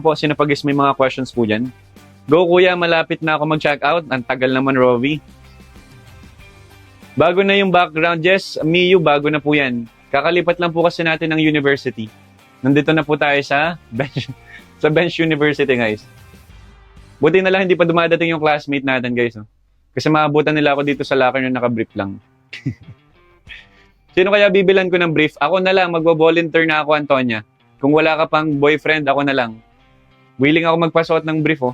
po, sino pag may mga questions po dyan? Go kuya, malapit na ako mag-check out. Ang tagal naman, Rovi. Bago na yung background, Jess, Miyu, bago na po yan. Kakalipat lang po kasi natin ng university. Nandito na po tayo sa Bench University, guys. Buti na lang hindi pa dumadating yung classmate natin, guys. Oh. Kasi maabutan nila ako dito sa locker na naka-brief lang. Sino kaya bibilan ko ng brief? Ako na lang, magbo-volunteer na ako, Antonia. Kung wala ka pang boyfriend, ako na lang. Willing ako magpasuot ng brief, oh.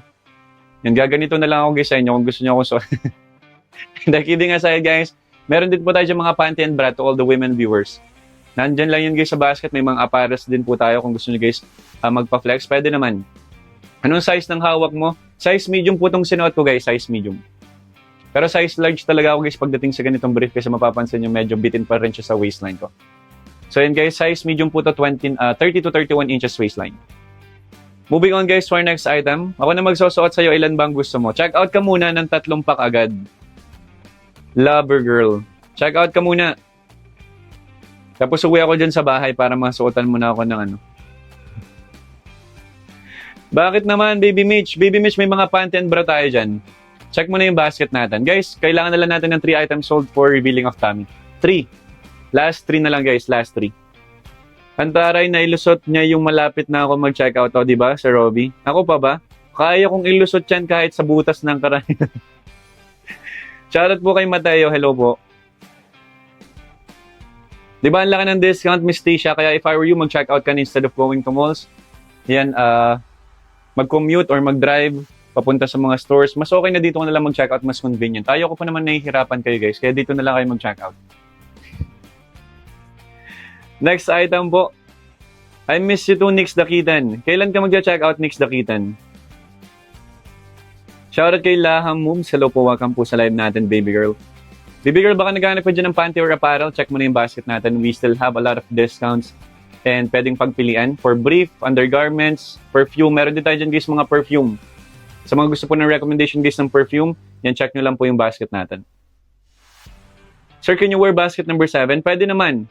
Yan, gaganito na lang ako guys sa inyo kung gusto niyo akong suot. Hindi, kidding aside, guys. Meron din po tayo dyan mga panty and bra to all the women viewers. Nandyan lang yun guys sa basket. May mga apparels din po tayo kung gusto niyo guys magpa-flex. Pwede naman. Anong size ng hawak mo? Size medium po itong sinuot ko guys. Size medium. Pero size large talaga ako guys pagdating sa ganitong brief kasi mapapansin nyo medyo bitin pa rin siya sa waistline ko. So yun guys, size medium po to 30 to 31 inches waistline. Moving on guys to our next item. Ako na magsusuot sa'yo, ilan bang gusto mo? Check out ka muna ng 3 pack agad. Lover girl. Check out ka muna. Tapos uwi ako dyan sa bahay para masuotan muna ako ng ano. Bakit naman, Baby Mitch? Baby Mitch, may mga panty and bra tayo dyan. Check mo na yung basket natin. Guys, kailangan na lang natin ng 3 items sold for revealing of tummy. 3. Last 3 na lang guys, last 3. Antaray, nailusot niya yung malapit na ako mag-check out. O, diba, Sir Robbie? Ako pa ba? Kaya kong ilusot yan kahit sa butas ng karaniwan. Shoutout po kay Mateo. Hello po. Diba, ang laki ng discount, Miss Tisha? Kaya if I were you, mag-check out ka na instead of going to malls. Yan, mag-commute or mag-drive papunta sa mga stores. Mas okay na dito ko na lang mag-check out, mas convenient. Tayo ko pa naman nahihirapan kayo guys, kaya dito na lang kayo mag-check out. Next item po. I miss you too, Nix Dakitan. Kailan ka mag-check out, Nix Dakitan? Shoutout kay Laham Moves. Hello po, welcome po sa live natin, baby girl. Baby girl, baka naghanap ka dyan ng panty or apparel. Check mo na yung basket natin. We still have a lot of discounts and pwedeng pagpilian. For brief, undergarments, perfume. Meron din tayo dyan guys mga perfume. Sa mga gusto po ng recommendation guys ng perfume, yan, check nyo lang po yung basket natin. Sir, can you wear basket number 7? Pwede naman.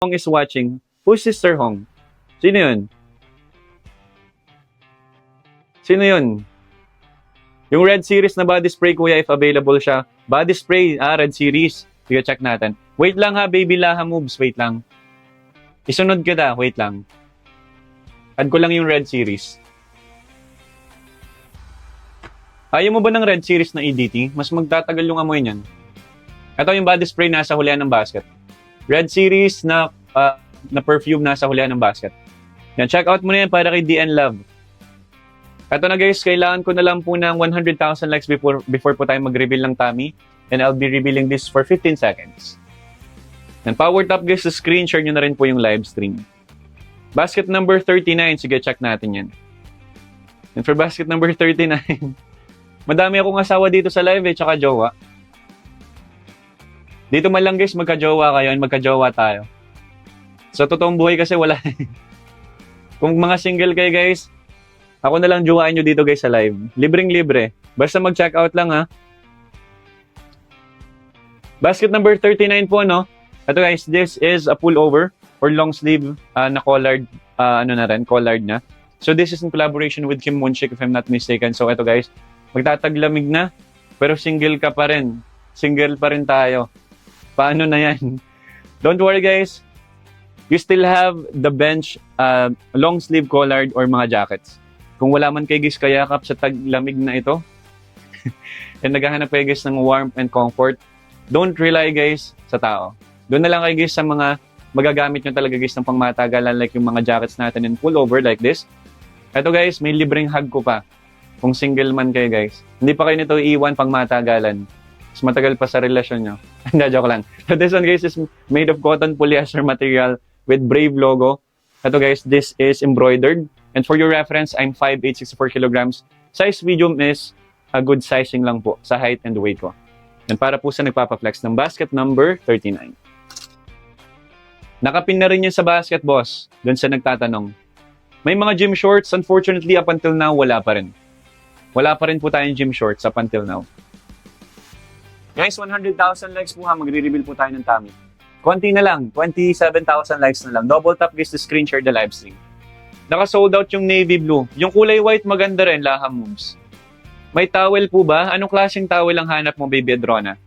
Hong is watching. Who's Sister Hong? Sino yun? Sino yun? Yung Red Series na body spray, kuya, if available siya. Body spray, Red Series. Sige, check natin. Wait lang ha, baby Laha Moves. Wait lang. Isunod kita. Wait lang. Add ko lang yung Red Series. Ayaw mo ba ng Red Series na EDT? Mas magtatagal yung amoy niyan. Ito yung body spray nasa hulihan ng basket. Red Series na perfume nasa hulihan ng basket. Yan, check out mo na yan para kay DN Love. Ito na guys, kailangan ko na lang po ng 100,000 likes before po tayo mag-reveal ng tummy. And I'll be revealing this for 15 seconds. And power tap guys sa screen, share nyo na rin po yung live stream. Basket number 39, sige check natin yan. And for basket number 39, madami akong asawa dito sa live tsaka jowa. Dito man lang guys, magka-jowa kayo and magka-jowa tayo. Sa totoong buhay kasi wala. Kung mga single kayo guys, ako na lang jowain nyo dito guys sa live. Libreng-libre. Basta mag-check out lang ha. Basket number 39 po, no? Ito guys, this is a pullover or long sleeve na collared, collared na. So this is in collaboration with Kim Moonshik if I'm not mistaken. So ito guys, magtataglamig na, pero single ka pa rin. Single pa rin tayo. Paano na yan? Don't worry guys. You still have the bench, long sleeve collared or mga jackets. Kung wala man kayo guys kayakap sa taglamig na ito, and naghahanap kayo guys ng warmth and comfort, don't rely guys sa tao. Doon na lang kayo guys sa mga magagamit nyo talaga guys ng pangmatagalan like yung mga jackets natin in pullover like this. Ito guys, may libreng hug ko pa. Kung single man kayo guys. Hindi pa kayo nito iiwan pangmatagalan. Mas matagal pa sa relasyon nyo. Hindi, joke lang. So this one guys is made of cotton polyester material with Brave logo. Ito guys, this is embroidered. And for your reference, I'm 5'8", 64 kilograms. Size medium is a good sizing lang po sa height and weight ko. And para po sa nagpapaflex ng basket number 39. Nakapin na rin yun sa basket, boss. Doon sa nagtatanong. May mga gym shorts, unfortunately, up until now, wala pa rin. Wala pa rin po tayong gym shorts up until now. Guys, 100,000 likes po ha. Magre-reveal po tayo ng tummy. Konti na lang. 27,000 likes na lang. Double tap guys to screen share the live stream. Naka-sold out yung navy blue. Yung kulay white, maganda rin. Laham moves. May towel po ba? Anong klaseng towel ang hanap mo, baby Adrona?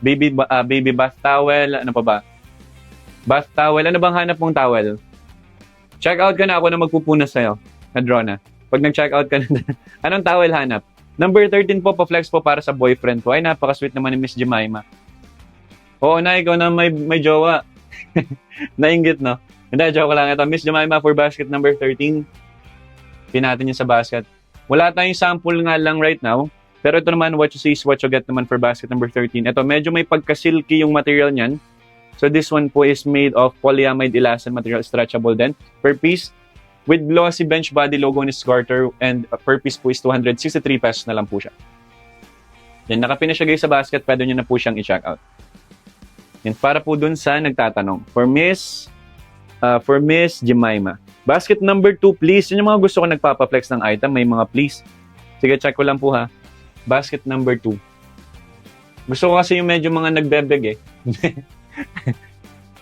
Baby bath towel. Ano pa ba? Bath towel. Ano bang hanap mong towel? Check out ka na. Ako na magpupunas sa'yo, Adrona. Pag nag-check out ka na. Anong towel hanap? Number 13 po, pa-flex po para sa boyfriend ko. Ay, napaka-sweet naman ni Miss Jemima. Oo na, ikaw na may jowa. Nainggit, no? Hindi, joke lang. Ito, Miss Jemima for basket number 13. Pinatin niya sa basket. Wala tayong sample nga lang right now. Pero ito naman, what you see is what you get naman for basket number 13. Ito, medyo may pagka-silky yung material niyan. So this one po is made of polyamide elastin material, stretchable din. Per piece, with glossy bench body logo ni Scarter, and per piece po is 263 pesos na lang po siya. Then, nakapin na siya guys sa basket, pwede nyo na po siyang i-check out. And para po dun sa nagtatanong, for Miss Jemima. Basket number 2, please. Yun yung mga gusto ko nagpapaflex ng item. May mga please. Sige, check ko lang po ha. Basket number 2. Gusto ko kasi yung medyo mga nagbebeg eh.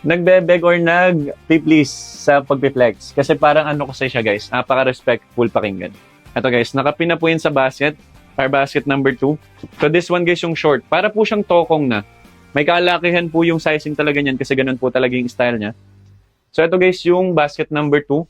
Nagbebeg or nag-please sa pagpi-flex. Kasi parang ano kasi siya guys. Napaka-respectful pakinggan. Ito guys, nakapin na po yun sa basket. Our basket number 2. So this one guys yung short. Para po siyang tokong na. May kalakihan po yung sizing talaga niyan kasi ganun po talaga yung style niya. So ito guys yung basket number 2.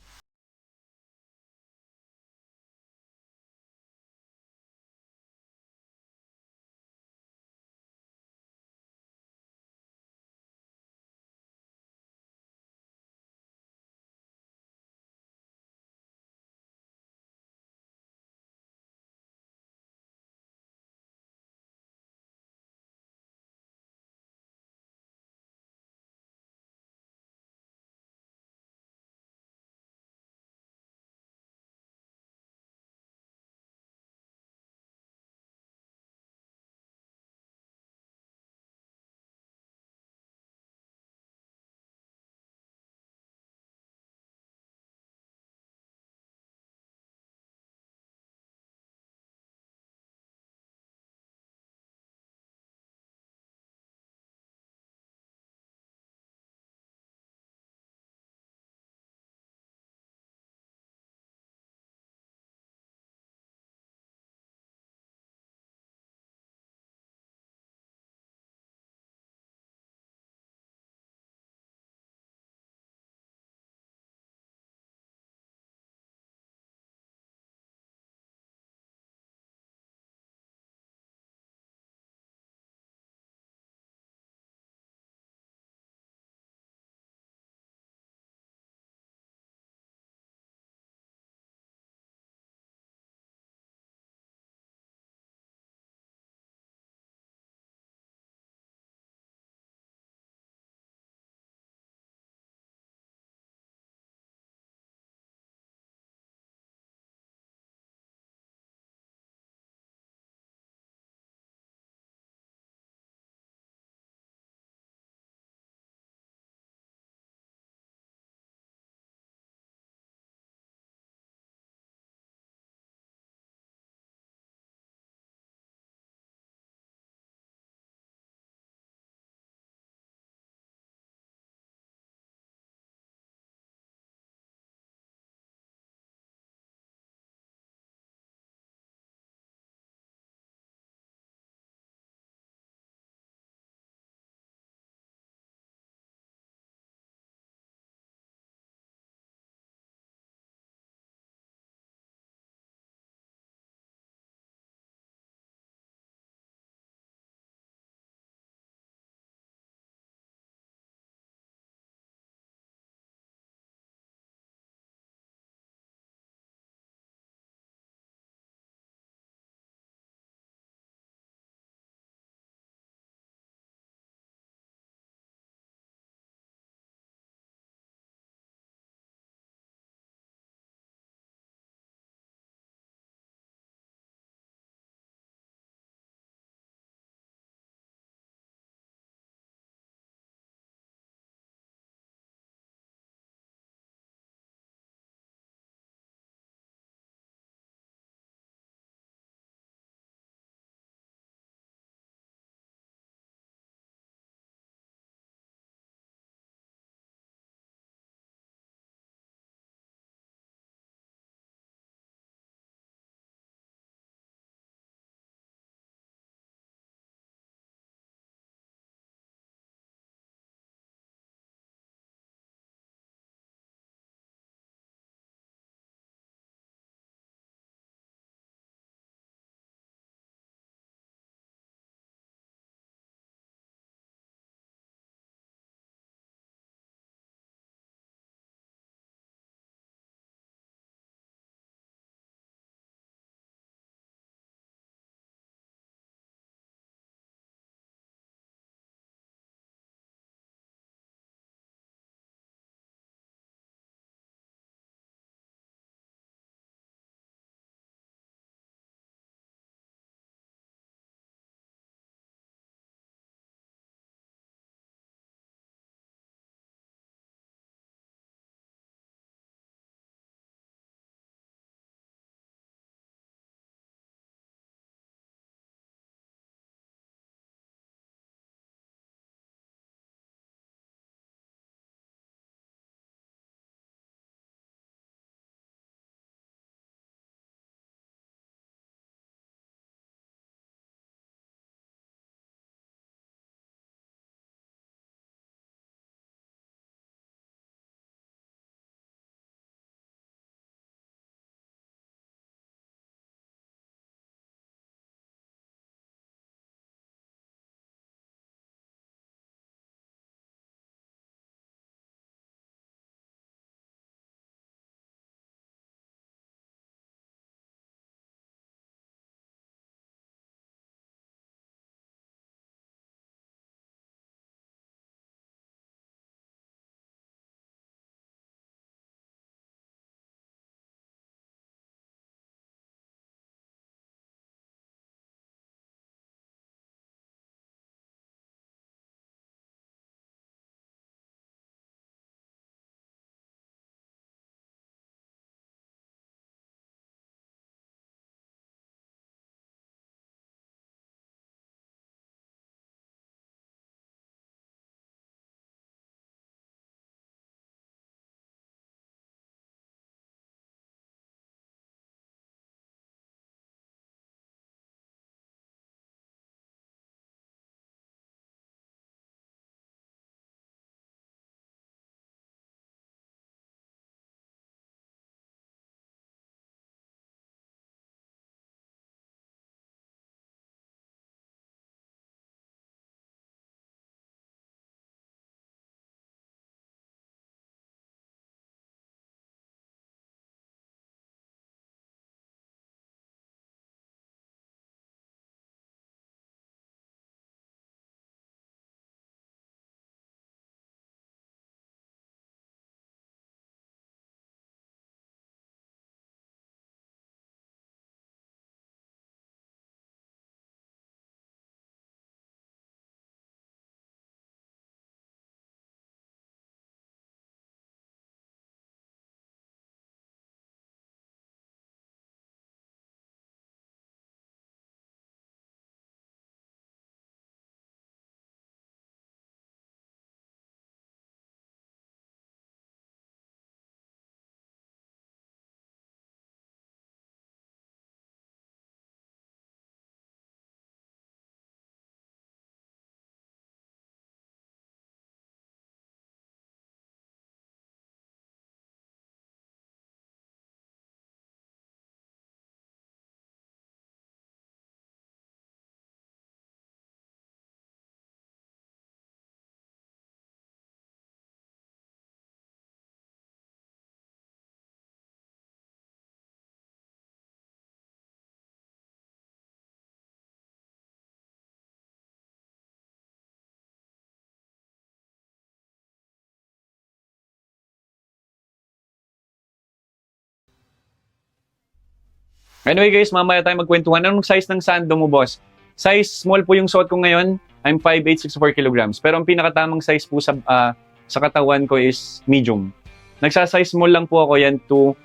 Anyway guys, mamaya tayo magkwentuhan. Anong size ng sando mo, boss? Size small po yung suot ko ngayon. I'm 5'8", 64 kilograms. Pero ang pinakatamang size po sa katawan ko is medium. Nagsasize small lang po ako yan to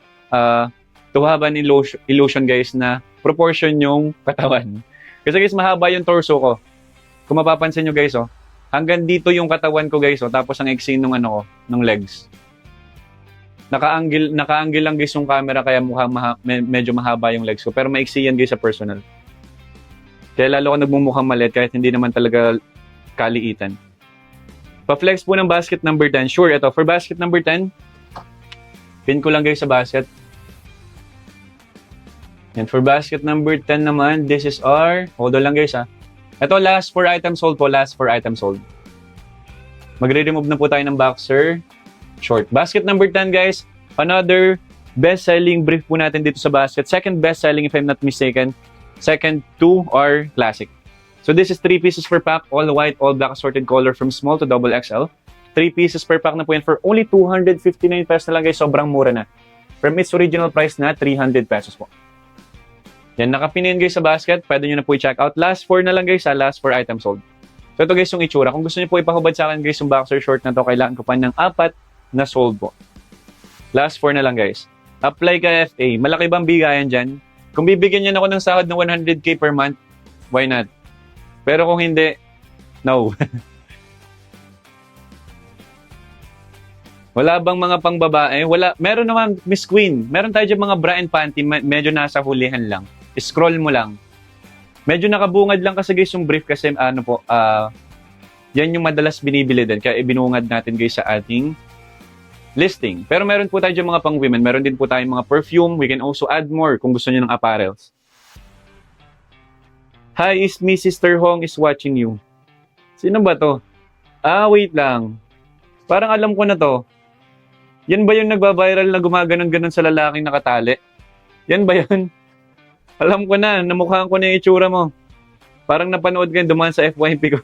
have an illusion guys na proportion yung katawan. Kasi guys, mahaba yung torso ko. Kung mapapansin nyo guys, oh, hanggang dito yung katawan ko guys, oh, tapos ang eksing nung ano ko, nung legs. Naka-angle lang guys yung camera kaya medyo mahaba yung legs ko. Pero maiksi yan guys sa personal. Kaya lalo ko nagmumukhang maliit kahit hindi naman talaga kaliitan. Pa-flex po ng basket number 10. Sure, ito. For basket number 10, pin ko lang guys sa basket. And for basket number 10 naman, this is our, hold on lang guys ha. Ito, last 4 items sold po, last 4 items sold. Magre-remove na po tayo ng boxer short. Basket number 10 guys, another best-selling brief po natin dito sa basket. Second best-selling if I'm not mistaken. Second, 2 are classic. So this is 3 pieces per pack, all white, all black assorted color from small to double XL. 3 pieces per pack na po yan for only 259 pesos na lang guys, sobrang mura na. From its original price na 300 pesos po. Yan, nakapinin guys sa basket, pwede nyo na po i-check out. Last 4 na lang guys, last 4 items sold. So ito guys yung itsura. Kung gusto nyo po ipahubad sa akin guys yung boxer short na to, kailangan ko pa ng 4 na sold po. Last 4 na lang guys. Apply ka FA. Malaki bang bigayan dyan? Kung bibigyan nyo na ako ng sahod ng 100k per month, why not? Pero kung hindi, no. Wala bang mga pangbabae? Wala. Meron naman, Miss Queen. Meron tayo dyan mga bra and panty, medyo nasa hulihan lang. Scroll mo lang. Medyo nakabungad lang kasi guys yung brief kasi yan yung madalas binibili din. Kaya ibinungad natin guys sa ating listing. Pero meron po tayo dyan mga pang women. Meron din po tayong mga perfume. We can also add more kung gusto niyo ng apparels. Hi, is me Sister Hong is watching you. Sino ba to? Wait lang. Parang alam ko na to. Yan ba yung nagba-viral na gumaganon-ganon sa lalaking nakatali? Yan ba yun? Alam ko na, namukhaan ko na yung itsura mo. Parang napanood ko dumaan sa FYP ko.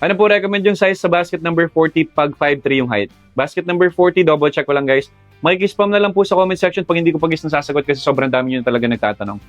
Ano po recommend yung size sa basket number 40 pag 5'3 yung height? Basket number 40, double check ko lang guys. Makikispam na lang po sa comment section pag hindi ko pag nasasagot kasi sobrang dami nyo talaga nagtatanong.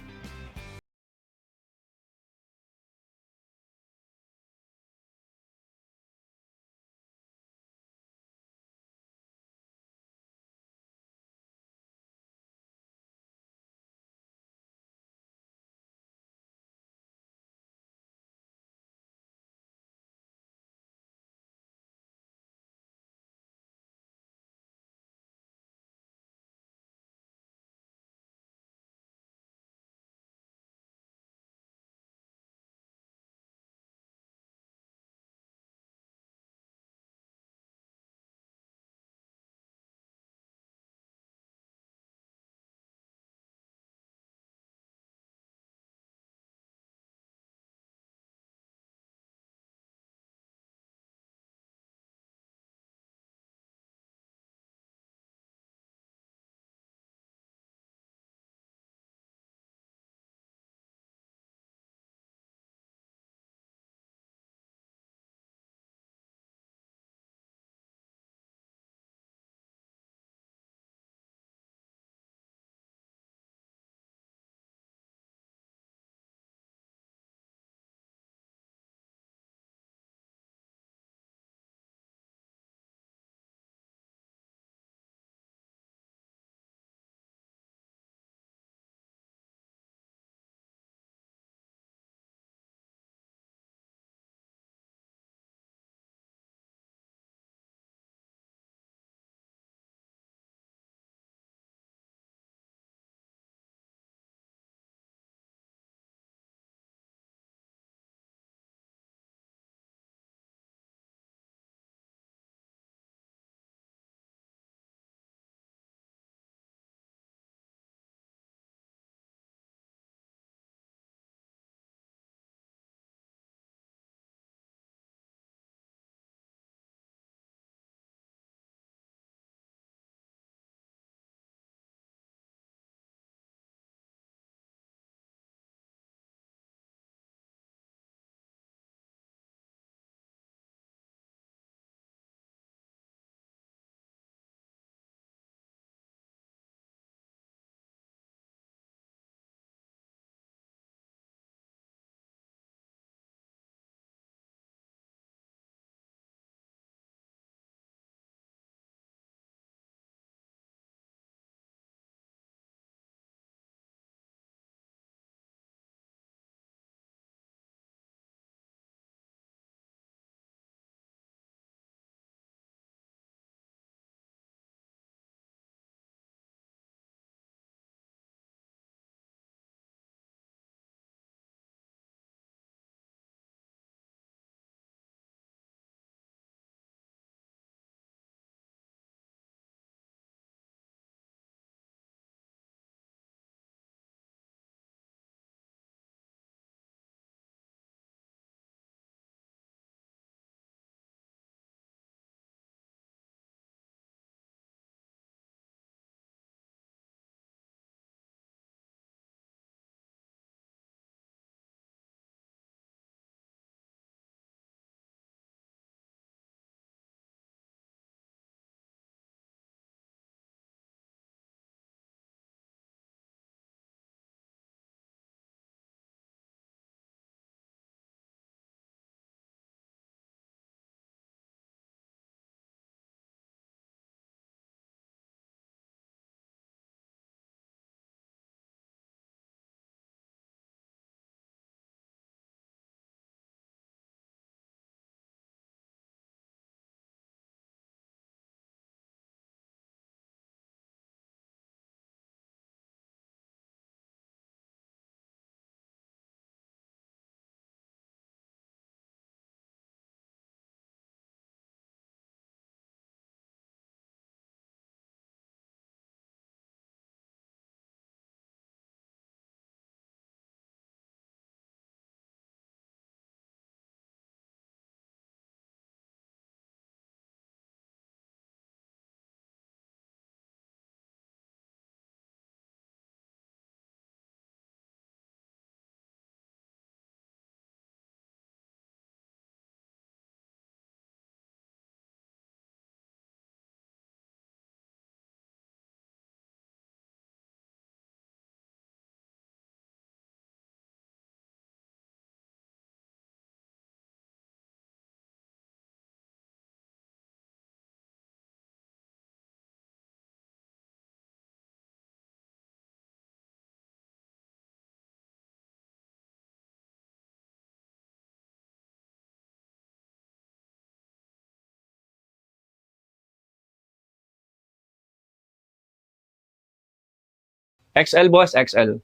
XL boss, XL.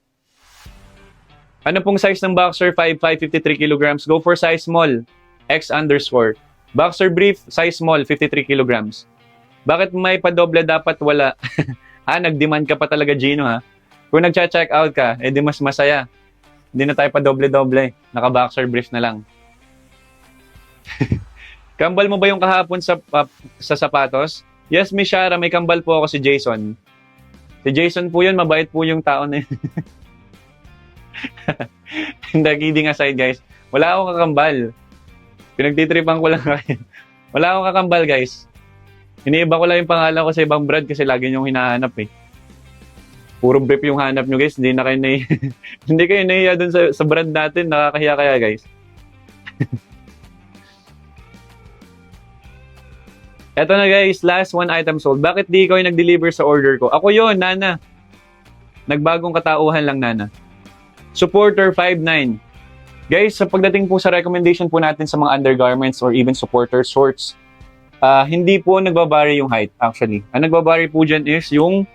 Ano pong size ng boxer? 5'5", 53 kilograms. Go for size small. X underscore. Boxer brief, size small, 53 kilograms. Bakit may padoble dapat wala? Nag-demand ka pa talaga, Gino, ha? Kung nagcha-check out ka, edi mas masaya. Hindi na tayo padoble-doble. Naka-boxer brief na lang. Kambal mo ba yung kahapon sa sapatos? Yes, Miss Shara, may kambal po ako si Jason. Si Jason po yun, mabait po yung tao na yun. Hindi, kidding aside, guys. Wala akong kakambal. Pinagtitripan ko lang kayo. Wala akong kakambal, guys. Iniiba ko lang yung pangalan ko sa ibang brand kasi lagi niyong hinahanap eh. Puro brief yung hanap nyo, guys. Hindi na kayo hindi kayo nahiya dun sa brand natin. Nakakahiya kaya, guys. Eto na, guys. Last one item sold. Bakit di ikaw yung nag-deliver sa order ko? Ako yon, Nana. Nagbagong katauhan lang, Nana. Supporter 5'9". Guys, sa pagdating po sa recommendation po natin sa mga undergarments or even supporter shorts, hindi po nagbabari yung height actually. Ang nagbabari po dyan is yung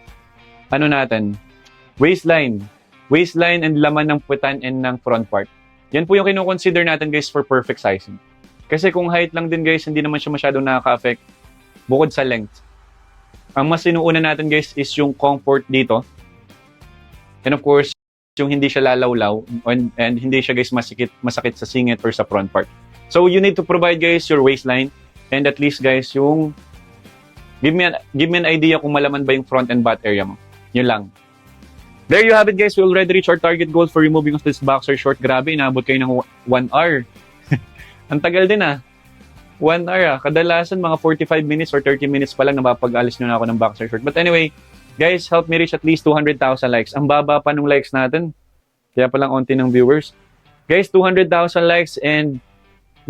natin, waistline. Waistline and laman ng puwetan and ng front part. Yan po yung kino-consider natin, guys, for perfect sizing. Kasi kung height lang din, guys, hindi naman siya masyadong nakaka-affect bukod sa length. Ang mas sinuuna natin, guys, is yung comfort dito. And of course, yung hindi siya lalawlaw and hindi siya, guys, masakit sa singit or sa front part. So you need to provide, guys, your waistline and at least, guys, yung give me an idea kung malaman ba yung front and back area mo. Yun lang. There you have it, guys. We already reached our target goal for removing of this boxer short. Grabe, inaabot kayo ng 1 hour. Ang tagal din 1 hour Kadalasan mga 45 minutes or 30 minutes pa lang napapag-alis nyo na ako ng boxer short. But anyway, guys, help me reach at least 200,000 likes. Ang baba pa ng likes natin. Kaya palang onti ng viewers. Guys, 200,000 likes and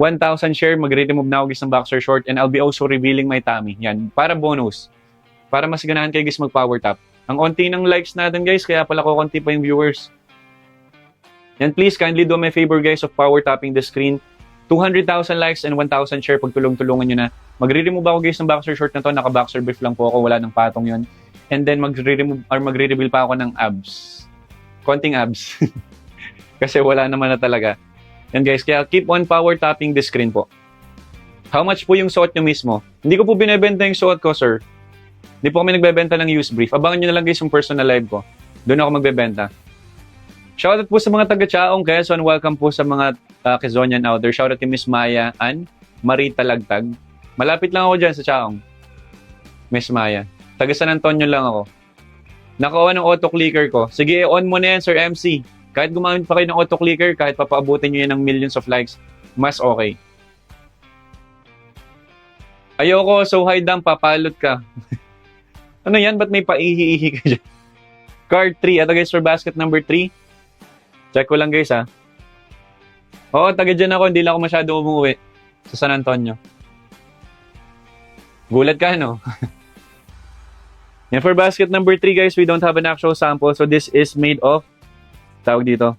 1,000 share. Magre-remove na ako, guys, ng boxer short and I'll be also revealing my tummy. Yan, para bonus. Para mas ganahan kayo, guys, mag-power tap. Ang onti ng likes natin, guys, kaya pala ko konti pa yung viewers. And please, kindly do me a favor, guys, of power tapping the screen. 200,000 likes and 1,000 share. Pagtulong-tulungan nyo na. Magre-remove ako, guys, ng boxer short na to. Naka-boxer brief lang po ako. Wala ng patong yon. And then magre-reveal pa ako ng abs. Konting abs. Kasi wala naman na talaga. And guys, kaya keep on power tapping the screen po. How much po yung suot nyo mismo? Hindi ko po binibenta yung suot ko, sir. Hindi po kami nagbebenta ng use brief. Abangan nyo na lang, guys, yung personal live ko. Doon ako magbebenta. Shoutout po sa mga taga-Chaong, Quezon. Welcome po sa mga Quezonian out there. Shoutout kay Miss Maya and Marie Talagtag. Malapit lang ako dyan sa Chaong. Miss Maya. Taga San Antonio lang ako. Naka-on ang auto-clicker ko. Sige, on mo na yan, Sir MC. Kahit gumamit pa kayo ng auto-clicker, kahit papaabutin nyo yan ng millions of likes, mas okay. Ayoko, so high damn, papalot ka. Ano yan? Ba't may paihi-ihi ka dyan? Card 3. Ito, guys, for basket number 3. Check ko lang, guys, Oo, taga dyan ako. Hindi lang ako masyado umuwi sa San Antonio. Gulat ka, no? Yan, for basket number 3, guys, we don't have an actual sample. So this is made of, tawag dito,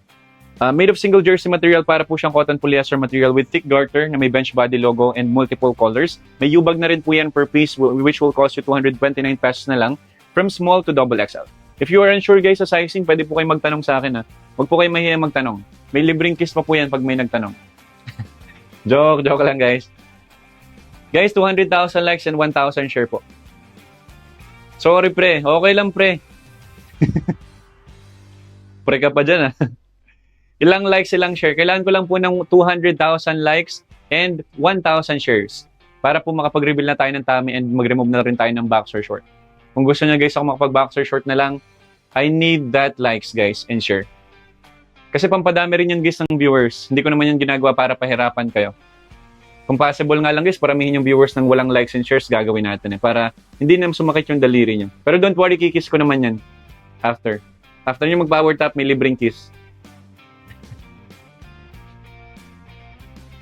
made of single jersey material. Para po siyang cotton polyester material with thick garter na may bench body logo and multiple colors. May yubag na rin po yan per piece, which will cost you 229 pesos na lang from small to double XL. If you are unsure, guys, sa sizing, pwede po kayo magtanong sa akin. Huwag po kayo mahiya magtanong. May libreng kiss pa po yan pag may nagtanong. Joke lang, guys. Guys, 200,000 likes and 1,000 share po. Sorry, pre. Okay lang, pre. Pre ka pa dyan, Ilang likes, ilang share. Kailangan ko lang po ng 200,000 likes and 1,000 shares para po makapag-reveal na tayo ng tummy and mag-remove na rin tayo ng boxer short. Kung gusto niya, guys, ako makapag-boxer short na lang, I need that likes, guys, and share. Kasi pampadami rin yan, guys, ng viewers. Hindi ko naman yan ginagawa para pahirapan kayo. Kung possible nga lang, guys, paramihin yung viewers ng walang likes and shares, gagawin natin para hindi na sumakit yung daliri nyo. Pero don't worry, kikis ko naman yan. After nyo mag-power tap, may libreng kiss.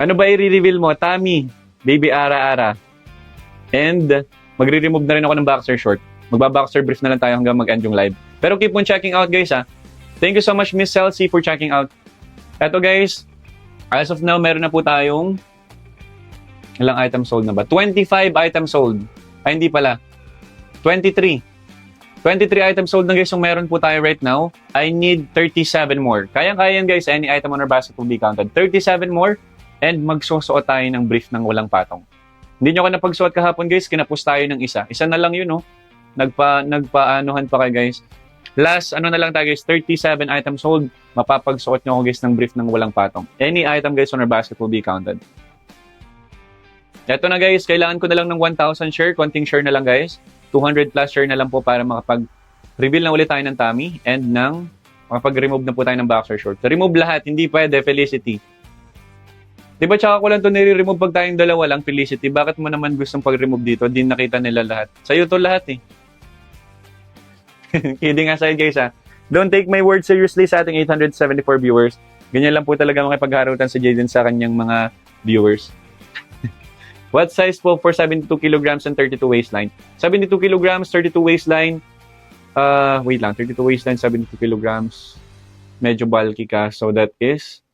Ano ba i-reveal mo? Tummy, baby ara-ara. And magre-remove na rin ako ng boxer short. Magba-boxer brief na lang tayo hanggang mag-end yung live. Pero keep on checking out, guys, Thank you so much, Miss Celsi, for checking out. Eto, guys, as of now, meron na po tayong ilang items sold na ba? 25 items sold. Ay, hindi pala. 23. 23 items sold na guys yung meron po tayo right now. I need 37 more. Kayang-kaya yan guys. Any item on our basket will be counted. 37 more and magsusuot tayo ng brief ng walang patong. Hindi nyo ka napagsuot kahapon guys. Kinapos tayo ng isa. Isa na lang yun oh. Nagpa-anuhan pa kayo guys. Last, ano na lang tayo guys, 37 items sold. Mapapagsuot nyo ako guys ng brief ng walang patong. Any item guys on our basket will be counted. Ito na guys, kailangan ko na lang ng 1,000 share. Konting share na lang guys. 200 plus share na lang po para makapag-reveal na ulit tayo ng tummy and makapag-remove na po tayo ng boxer short. Remove lahat, hindi pwede, Felicity. Diba tsaka ko lang ito nire-remove pag tayong dalawa lang, Felicity? Bakit mo naman gustong pag-remove dito? Di nakita nila lahat. Sa'yo to lahat eh. Kidding aside guys ha. Don't take my word seriously sa ating 874 viewers. Ganyan lang po talaga makipagharutan sa Jaden sa kanyang mga viewers. What size po for 72 kilograms and 32 waistline? 72 kilograms, 32 waistline. Wait lang, 32 waistline, 72 kilograms. Medyo bulky ka. So that is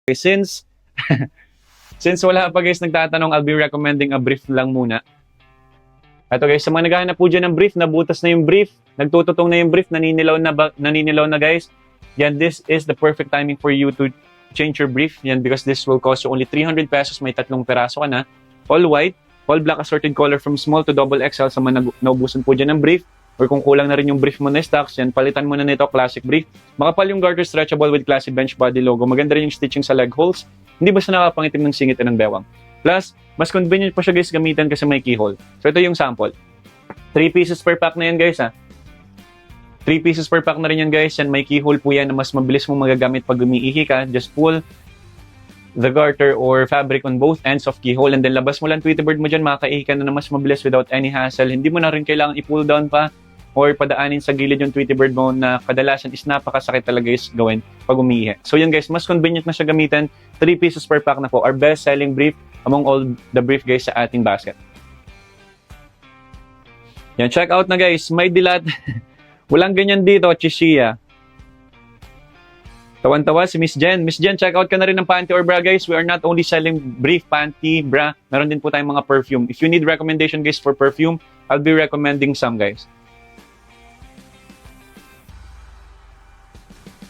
Since since wala pa guys nagtatanong, I'll be recommending a brief lang muna. Ito guys, sa mga naghahanap po dyan ng brief, nabutas na yung brief, nagtututong na yung brief, naninilaw na guys. Yan, this is the perfect timing for you to change your brief. Yan, because this will cost you only 300 pesos. May 3 peraso ka na. All white, all black assorted color from small to double XL sa mga naubusan po dyan ng brief. Or kung kulang na rin yung brief mo na stocks, yan, palitan mo na nito, classic brief. Makapal yung garter, stretchable with classic bench body logo. Maganda rin yung stitching sa leg holes. Hindi basta nakapangitim ng singit ng bewang. Plus, mas convenient pa siya guys gamitan kasi may keyhole. So ito yung sample. 3 pieces per pack na yan guys ha. 3 pieces per pack na rin yan guys. Yan, may keyhole po yan na mas mabilis mong magagamit pag umiihi ka. Just pull the garter or fabric on both ends of keyhole and then labas mo lang Tweety Bird mo dyan, makakaihi ka na mas mabilis without any hassle. Hindi mo na rin kailangan i-pull down pa or padaanin sa gilid yung Tweety Bird mo na kadalasan is napakasakit talaga guys gawin pag umiihi. So yun guys, mas convenient na siya gamitan. 3 pieces per pack na po. Our best selling brief among all the brief guys sa ating basket. Yan, check out na guys. May dilat. Walang ganyan dito, Chishia. Tawan-tawa si Miss Jen. Miss Jen, check out ka na rin ng panty or bra guys. We are not only selling brief, panty, bra. Meron din po tayong mga perfume. If you need recommendation guys for perfume, I'll be recommending some guys.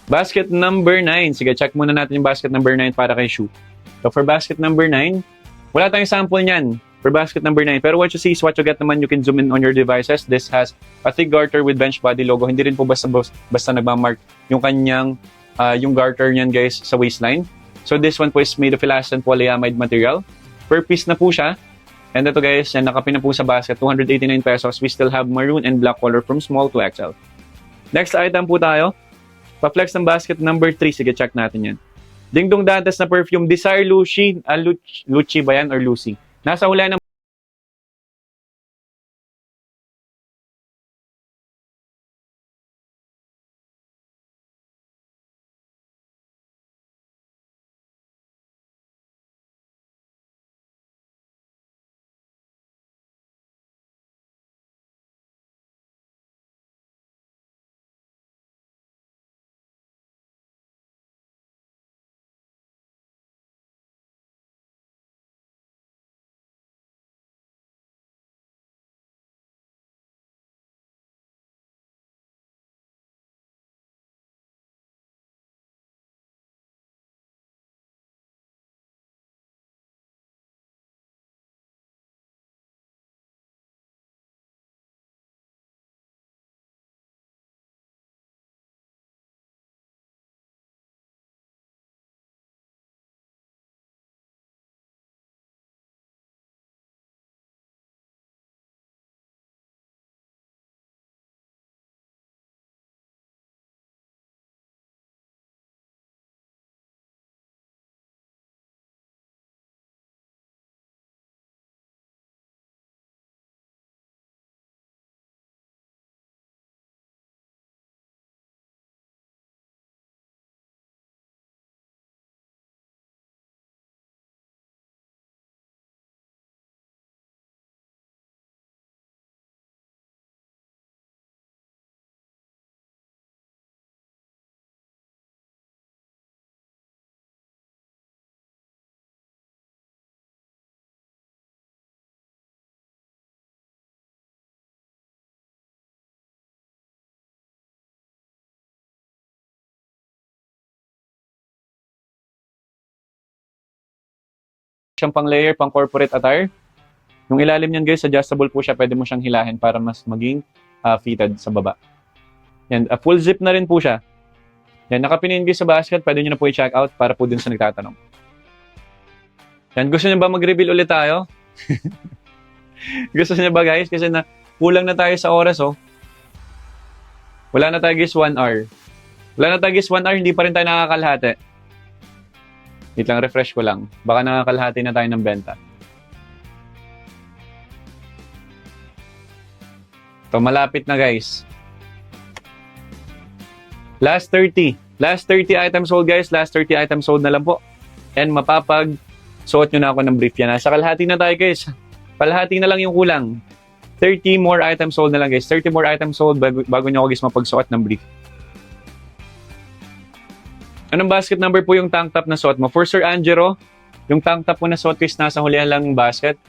Basket number 9. Sige, check muna natin yung basket number 9 para kay Shu. So for basket number 9, wala tayong sample niyan for basket number 9. Pero what you see is what you get naman. You can zoom in on your devices. This has a thick garter with bench body logo. Hindi rin po basta nagmamark yung kanyang yung garter niyan guys sa waistline. So this one po is made of elastin polyamide material. Per piece na po siya. And ito guys, yan nakapin na po sa basket. 289 pesos. We still have maroon and black color from small to XL. Next item po tayo. Pa-flex ng basket number 3. Sige, check natin yan. Ding Dong Dantes na perfume. Desire Lucy. Lucy ba yan or Lucy? Nasa hula ng siyang pang layer, pang corporate attire. Yung ilalim niyan guys, adjustable po siya. Pwede mo siyang hilahin para mas maging fitted sa baba. Yan, full zip na rin po siya. Yan, nakapinin guys sa basket. Pwede nyo na po i-check out para po din sa nagtatanong. Yan, gusto niyo ba mag-reveal ulit tayo? Gusto niyo ba guys? Kasi na kulang na tayo sa oras oh. Wala na tayo guys 1 hour. Wala na tayo guys 1 hour, hindi pa rin tayo nakakalahati. Wait lang, refresh ko lang. Baka nakakalahati na tayo ng benta. Ito, malapit na guys. Last 30. Last 30 items sold guys. Last 30 items sold na lang po. And suot nyo na ako ng brief yan. Nasa kalahati na tayo guys. Kalahati na lang yung kulang. 30 more items sold na lang guys. 30 more items sold bago nyo ako guys mapagsuot ng brief. Anong basket number po yung tank top na suot mo? For Sir Angelo, yung tank top po na suot ko is nasa hulihan lang basket.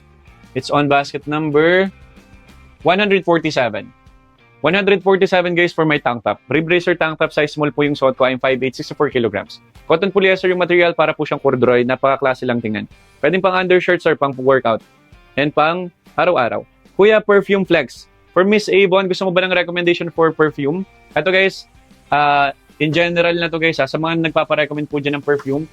It's on basket number 147. 147 guys for my tank top. Rib Racer tank top size small po yung suot ko. I'm 5'8", 64 kilograms. Cotton polyester yung material para po siyang corduroy. Napaka-klase lang tingnan. Pwedeng pang undershirts or pang workout. And pang araw-araw. Kuya, perfume flex. For Miss Avon, gusto mo ba ng recommendation for perfume? Ito guys, in general na to guys, sa mga nagpaparecommend po dyan ng perfume,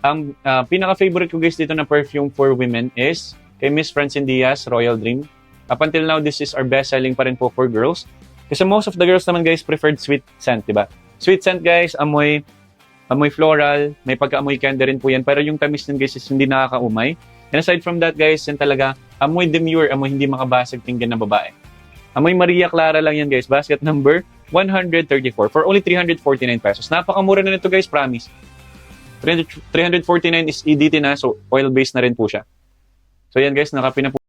ang pinaka-favorite ko guys dito na perfume for women is kay Miss Francine Diaz, Royal Dream. Up until now, this is our best-selling pa rin po for girls. Kasi most of the girls naman guys preferred sweet scent, diba? Sweet scent guys, amoy floral, may pagka-amoy candy rin po yan. Pero yung tamis nun guys is hindi nakakaumay. And aside from that guys, yan talaga, amoy demure, amoy hindi makabasag tingin ng babae. Amoy Maria Clara lang yan guys, basket number 134 for only 349 pesos. Napakamura na nito guys, promise. 349 is EDT na, so oil-based na rin po siya. So yan guys, nakapi na po.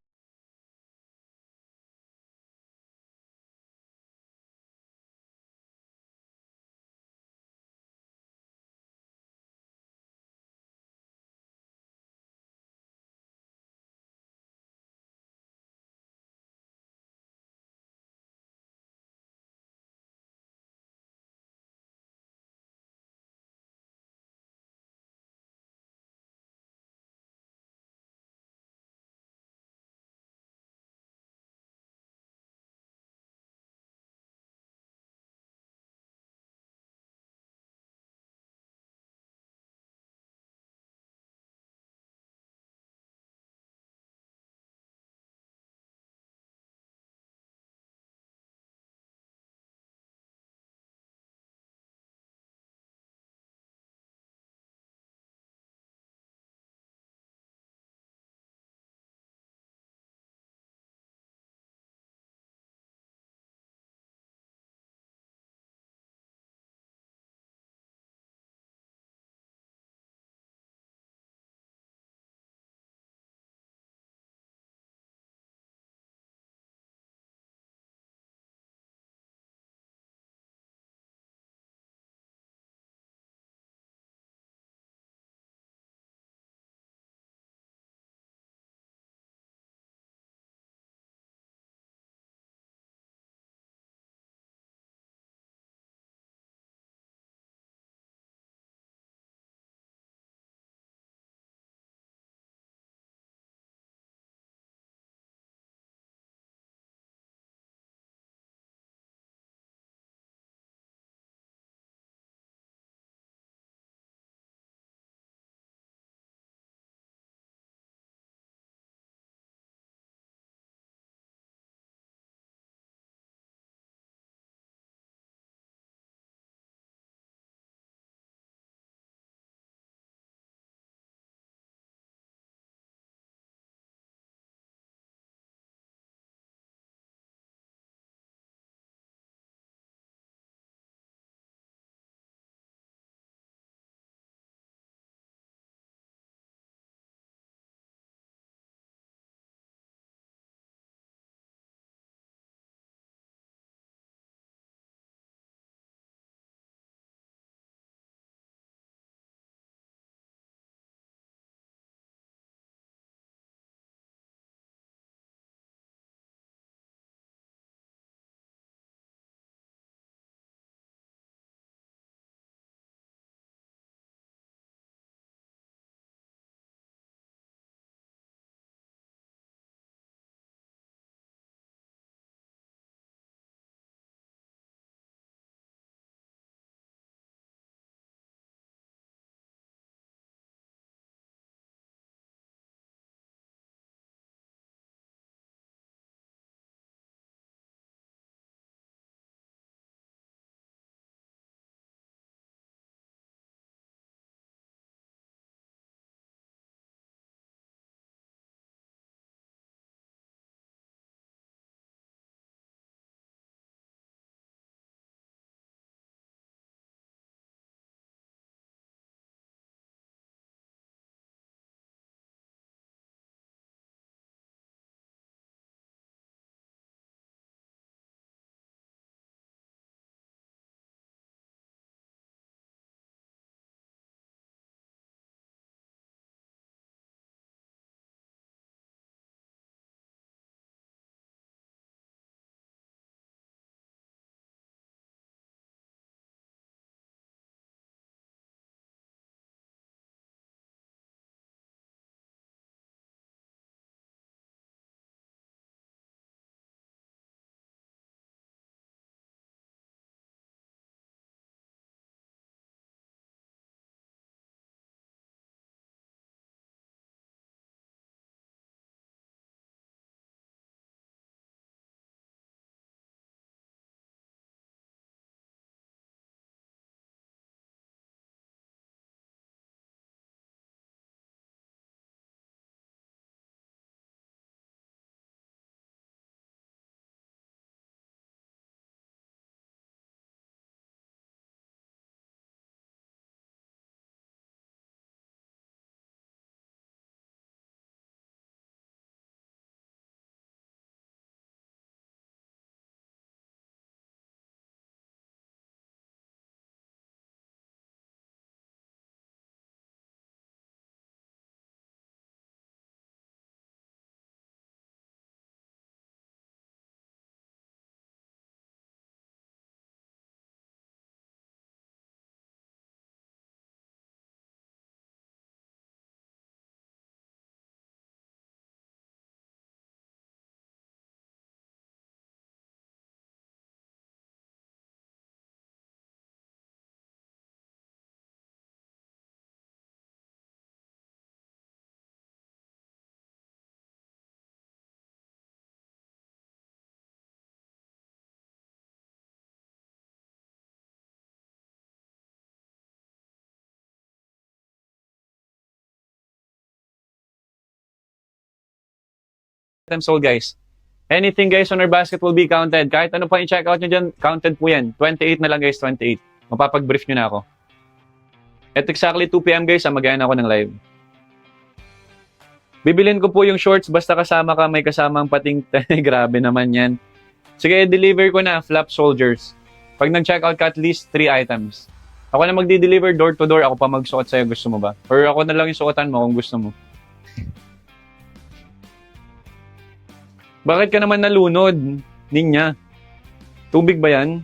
items sold, guys. Anything, guys, on our basket will be counted. Kahit ano pa i-check out nyo dyan, counted po yan. 28 na lang, guys, 28. Mapapag-brief nyo na ako. At exactly 2 p.m. guys, mag-end ako ng live. Bibilin ko po yung shorts, basta kasama ka, may kasamang pating. Grabe naman yan. Sige, deliver ko na, Flap Soldiers. Pag nag-check out ka at least 3 items. Ako na magdi-deliver door to door, ako pa magsuot sa'yo, gusto mo ba? Or ako na lang yung suotan mo kung gusto mo. Bakit ka naman nalunod, Ninya? Tubig ba yan?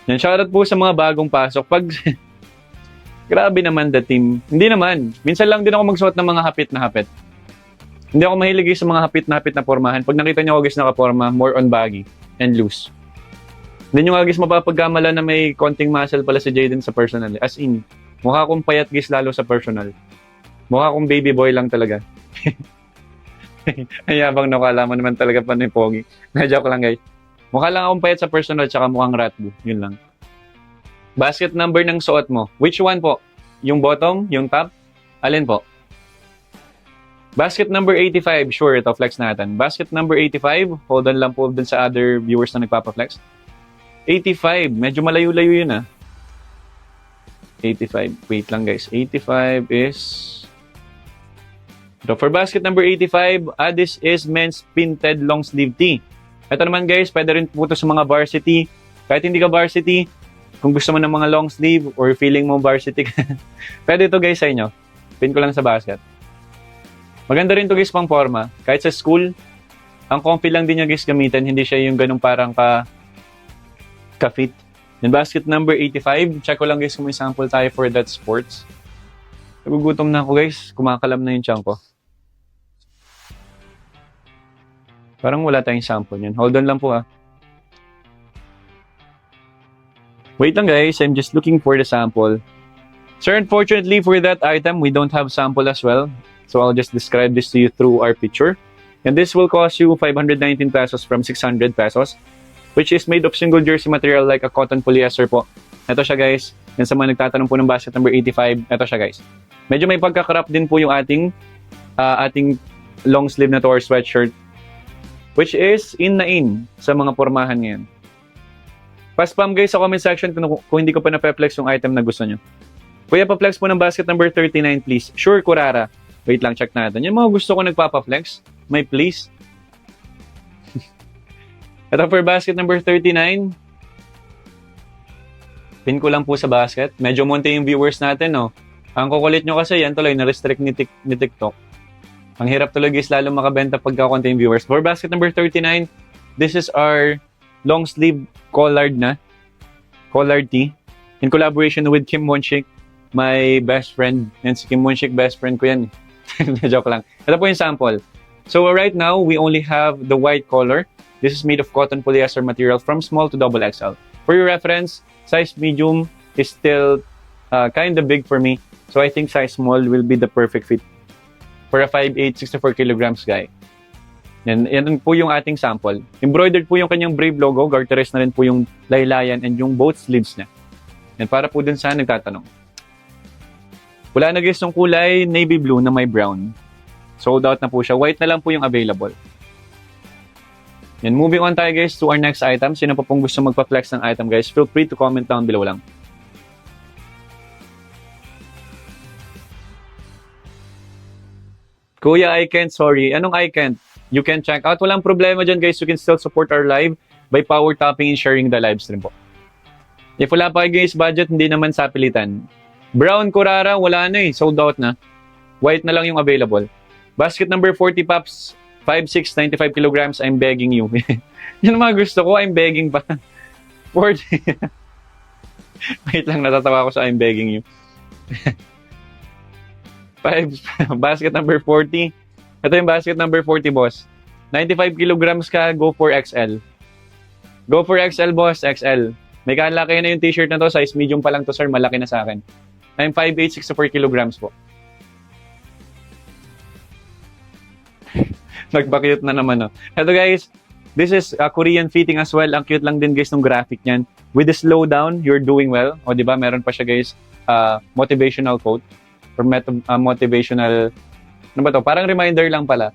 Yan, shoutout po sa mga bagong pasok. Pag, grabe naman the team. Hindi naman. Minsan lang din ako magsuot ng mga hapit na hapit. Hindi ako mahilig sa mga hapit na pormahan. Pag nakita niyo ako guys nakaporma, more on baggy and loose. Hindi nyo nga guys mapapagkamala na may konting muscle pala si Jaden sa personal. As in, mukha akong payat guys lalo sa personal. Mukha akong baby boy lang talaga. Ay, yabang nakala mo naman talaga pa ni Pogi. Na-joke lang guys. Mukha lang akong payat sa personal tsaka mukhang ratbo. Yun lang. Basket number ng suot mo. Which one po? Yung bottom? Yung top? Alin po? Basket number 85. Sure, ito flex natin. Basket number 85. Hold on lang po dun sa other viewers na nagpapa-flex. 85. Medyo malayo-layo yun 85. Wait lang guys. 85 is... So for basket number 85, this is men's pinted long sleeve tee. Ito naman guys, pwede rin po ito sa mga varsity. Kahit hindi ka varsity, kung gusto mo ng mga long sleeve or feeling mo varsity, pwede ito guys sa inyo. Pin ko lang sa basket. Maganda rin ito guys pang forma. Kahit sa school, ang comfy lang din niya guys gamitin. Hindi siya yung ganung parang ka-fit. Yung basket number 85, check ko lang guys kung may sample tayo for that sports. Nagugutom na ako guys, kumakalam na yung tiyan ko. Parang wala tayong sample yun. Hold on lang po Wait lang guys, I'm just looking for the sample. Sir, unfortunately for that item, we don't have sample as well. So I'll just describe this to you through our picture. And this will cost you 519 pesos from 600 pesos, which is made of single jersey material like a cotton polyester po. Ito siya guys. Yan sa mga nagtatanong po ng basket number 85. Ito siya guys. Medyo may pagka-crop din po yung ating long sleeve na to or sweatshirt, which is in na in sa mga pormahan ngayon. Pa-spam guys sa comment section kung hindi ko pa na-flex yung item na gusto nyo. Kuya, pa-flex po ng basket number 39 please. Sure, Kurara. Wait lang, check natin. Yung mga gusto ko nagpapa-flex, may please. Ito for basket number 39. Pin ko lang po sa basket. Medyo munti yung viewers natin, no? Ang kukulit nyo kasi, yan tuloy, na-restrict ni TikTok. Ang hirap tuloy guys, lalo makabenta pagka konti yung viewers. For basket number 39, this is our long sleeve collared tee in collaboration with Kim Wonshik, my best friend. And si Kim Wonshik, best friend ko yan. Joke lang. Ito po yung sample. So right now, we only have the white color. This is made of cotton polyester material from small to double XL. For your reference, size medium is still kind of big for me. So I think size small will be the perfect fit for a 5'8", 64 kilograms guy. Yan po yung ating sample. Embroidered po yung kanyang Brave logo. Garterized na rin po yung laylayan and yung both sleeves niya. Yan, para po dun sa nagtatanong. Wala na guys yung kulay navy blue na may brown. Sold out na po siya. White na lang po yung available. Yan, moving on tayo guys to our next item. Sino pa pong gusto magpa-flex ng item guys, feel free to comment down below lang. Kuya, I can't, sorry. Anong I can't? You can check out. Walang problema dyan guys. You can still support our live by power tapping and sharing the live stream po. If wala pa kayo guys budget, hindi naman sa pilitan. Brown Kurara, wala na sold out na. White na lang yung available. Basket number 40 pops, 5'6", 95 kilograms, I'm begging you. Yan mga gusto ko, I'm begging pa. 40. Wait lang, natatawa ko sa I'm begging you. Basket number 40. Ito yung basket number 40, boss. 95 kilograms ka, go for XL. Go for XL, boss, XL. May kalaki na yung t-shirt na to, size medium pa lang to, sir, malaki na sa akin. I'm 5'8", 64 kilograms po. Nagpa-cute na naman, no? Ito guys, this is Korean fitting as well. Ang cute lang din guys ng graphic niyan. With the slowdown, you're doing well. O diba, meron pa siya guys, motivational quote. or motivational, ano ba to? Parang reminder lang pala.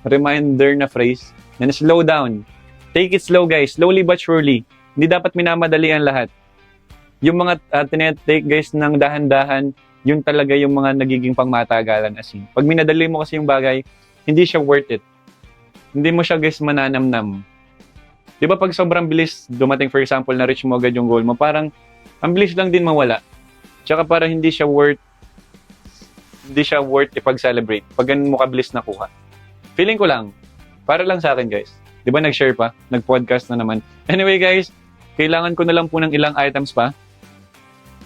Reminder na phrase. Then slow down. Take it slow, guys. Slowly but surely. Hindi dapat minamadali ang lahat. Yung mga tinetake, guys, ng dahan-dahan, yun talaga yung mga nagiging pangmatagalan as in. Pag minadali mo kasi yung bagay, hindi siya worth it. Hindi mo siya, guys, mananamnam. Di ba pag sobrang bilis dumating, for example, na reach mo agad yung goal mo, parang ang bilis lang din mawala. Tsaka parang hindi siya worth ipag-celebrate pag ganun mo kabilis nakuha. Feeling ko lang, para lang sa akin, guys. Di ba nag-share pa? Nag-podcast na naman. Anyway, guys, kailangan ko na lang po ng ilang items pa.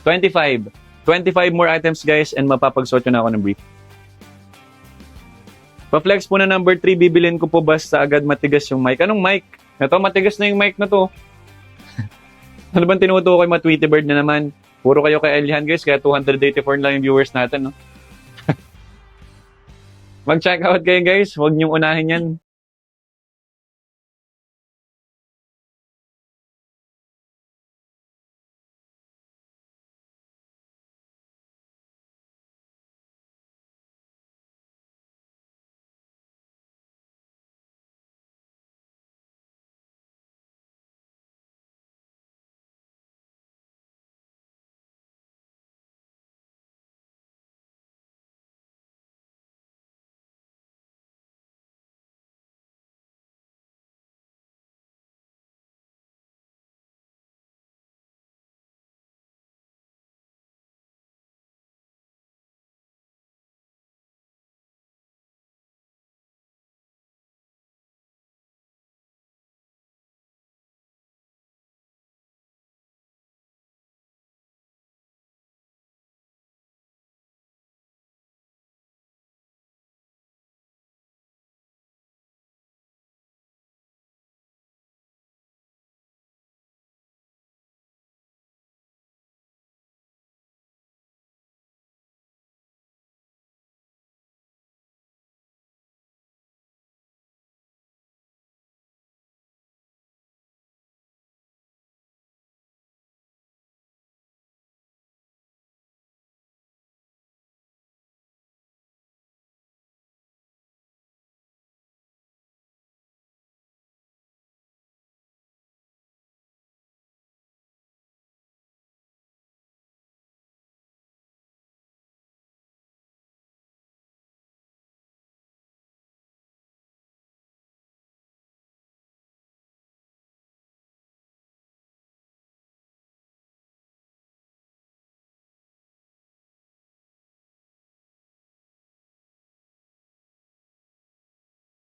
25. 25 more items, guys, and mapapagsuot na ako ng brief. Pa-flex po na number 3, bibilin ko po basta agad matigas yung mic. Anong mic? Ito, matigas na yung mic na to. Ano bang tinutukoy? Ma-Tweety Bird na naman. Puro kayo kay Elihan, guys, kaya 284 lang yung viewers natin, no? Mag-check out kayo, guys. Huwag niyong unahin yan.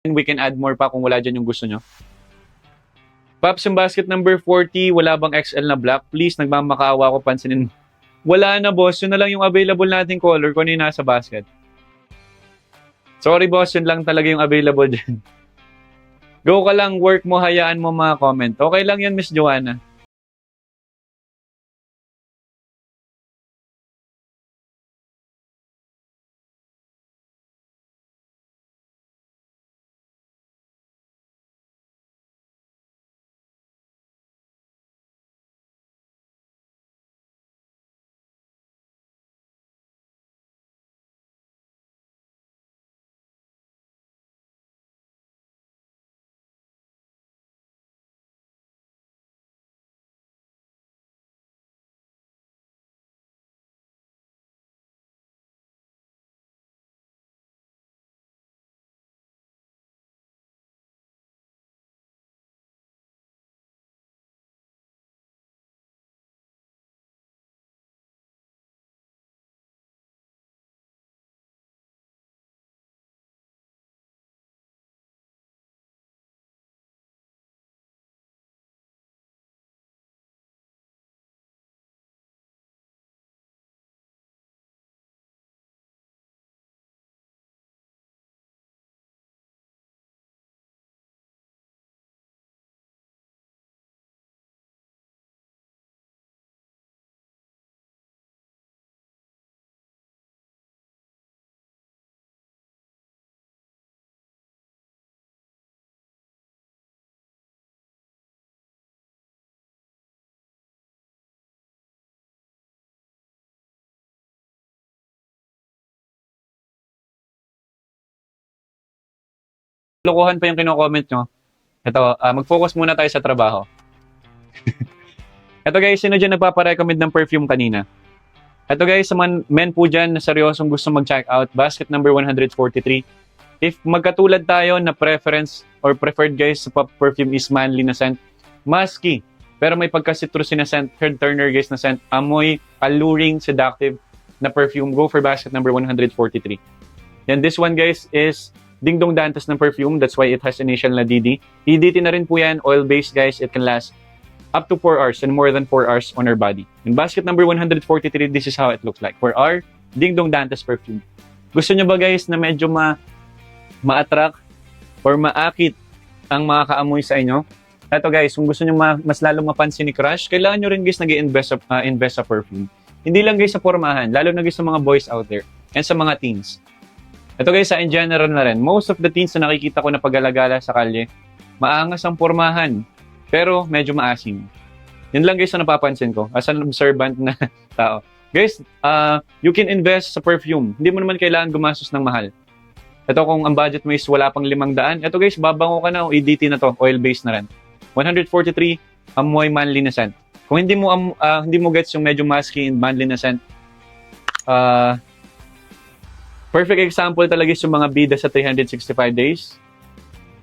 We can add more pa kung wala dyan yung gusto nyo. Pops, yung basket number 40, wala bang XL na black? Please, nagmamakaawa ko, pansinin mo. Wala na, boss. Yun na lang yung available nating color kung ano yung nasa basket. Sorry, boss. Yun lang talaga yung available dyan. Go ka lang, work mo, hayaan mo mga comment. Okay lang yan, Miss Joanna. lokohan pa yung kino-comment nyo. Ito, mag-focus muna tayo sa trabaho. Ito guys, sino dyan nagpaparecommend ng perfume kanina? Ito guys, sa men po dyan na seryosong gusto mag-check out, basket number 143. If magkatulad tayo na preference or preferred guys sa perfume is manly na scent, musky, pero may pagka-citrusy na scent, third turner guys na scent, amoy, alluring, seductive na perfume, go for basket number 143. And this one guys is Ding Dong Dantes ng perfume, that's why it has initial na DD. EDT na rin po yan, oil-based guys, it can last up to 4 hours and more than 4 hours on our body. In basket number 143, this is how it looks like for our Ding Dong Dantes perfume. Gusto nyo ba guys na medyo ma-attract or maakit ang mga kaamoy sa inyo? Ito guys, kung gusto nyo mas lalong mapansin ni crush, kailangan nyo rin guys nag-invest sa perfume. Hindi lang guys sa pormahan, lalo na guys sa mga boys out there and sa mga teens. Ito guys, in general na rin, most of the teens na nakikita ko na pag-alagala sa kalye, maangas ang pormahan, pero medyo maasim. Yun lang guys na napapansin ko as an observant na tao. Guys, you can invest sa perfume. Hindi mo naman kailangan gumastos ng mahal. Ito kung ang budget mo is wala pang 500, ito guys, babango ka na, EDT na to, oil-based na rin. 143, amoy manly na scent. Kung hindi mo gets yung medyo musky and manly na scent, perfect example talaga is yung mga bida sa 365 days.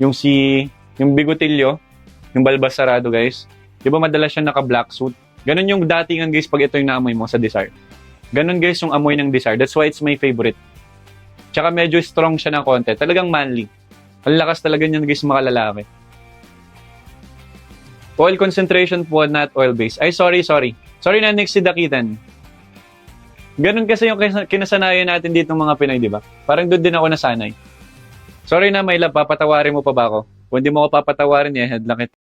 Yung Bigotillo, yung Balbasarado guys. Di ba madalas siya naka-black suit? Ganun yung datingan guys pag ito yung naamoy mo sa Desire. Ganun guys yung amoy ng Desire. That's why it's my favorite. Tsaka medyo strong siya ng konti. Talagang manly. Ang lakas talaga niyan guys mga lalaki. Oil concentration po, not oil-based. Ay, sorry. Sorry na, next si Dakitan. Ganun kasi yung kinasanayan natin dito ng mga Pinoy, di ba? Parang doon din ako nasanay. Sorry na, my love, papatawarin mo pa ba ako? Kung hindi mo ako papatawarin, headlock kita.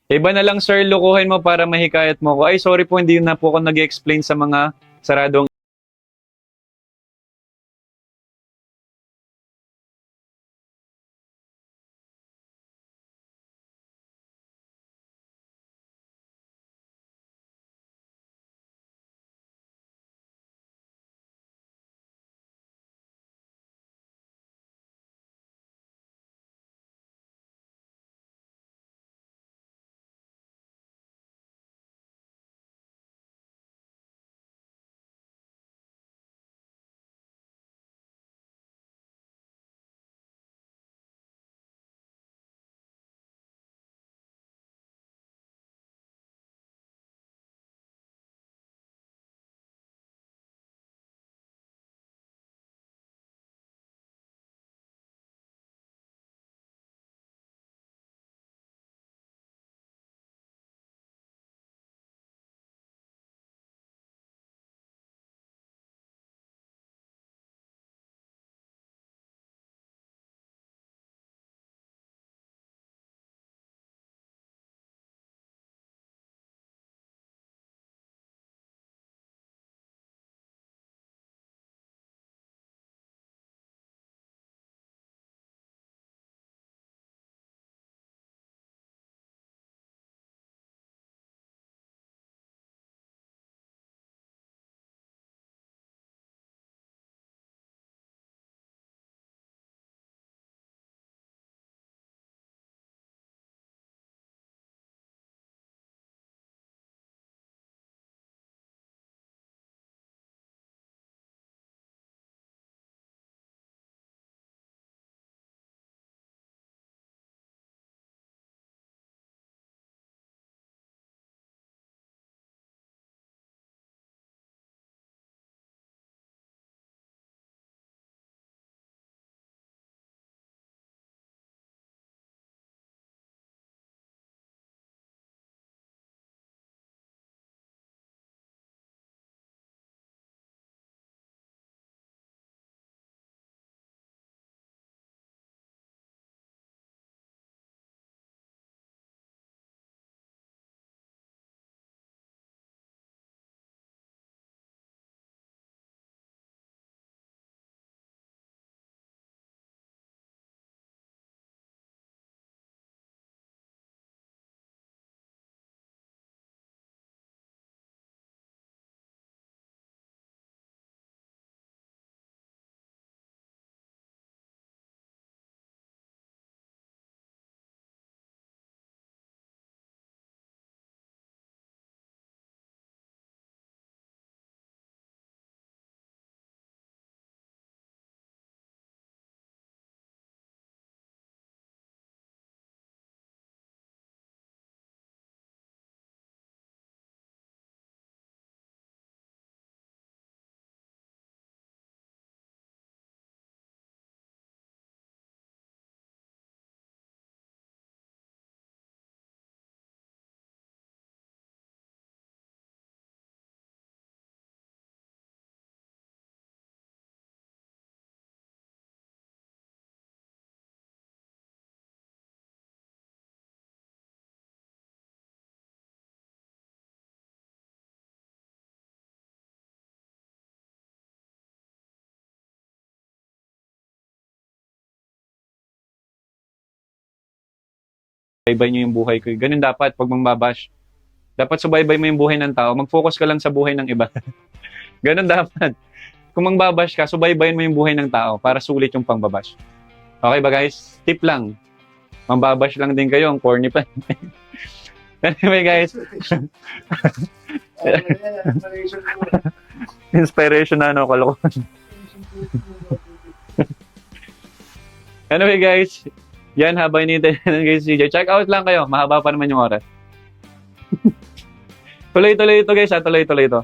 Iba na lang sir, lukuhin mo para mahikayat mo ko. Ay, sorry po, hindi na po ako nag-explain sa mga saradong subaybay niyo yung buhay ko. Ganun dapat pag mambabash. Dapat subaybay mo yung buhay ng tao. Mag-focus ka lang sa buhay ng iba. Ganun dapat. Kung mangbabash ka, subaybayin mo yung buhay ng tao para sulit yung pangbabash. Okay ba guys? Tip lang. Mambabash lang din kayo. Ang corny pa. Anyway guys. Inspiration na ano, kalokohan. Anyway guys. Yan, habang hinihintay ng guys CJ. Check out lang kayo. Mahaba pa naman yung oras. Tuloy-tuloy ito guys ha. Tuloy-tuloy ito.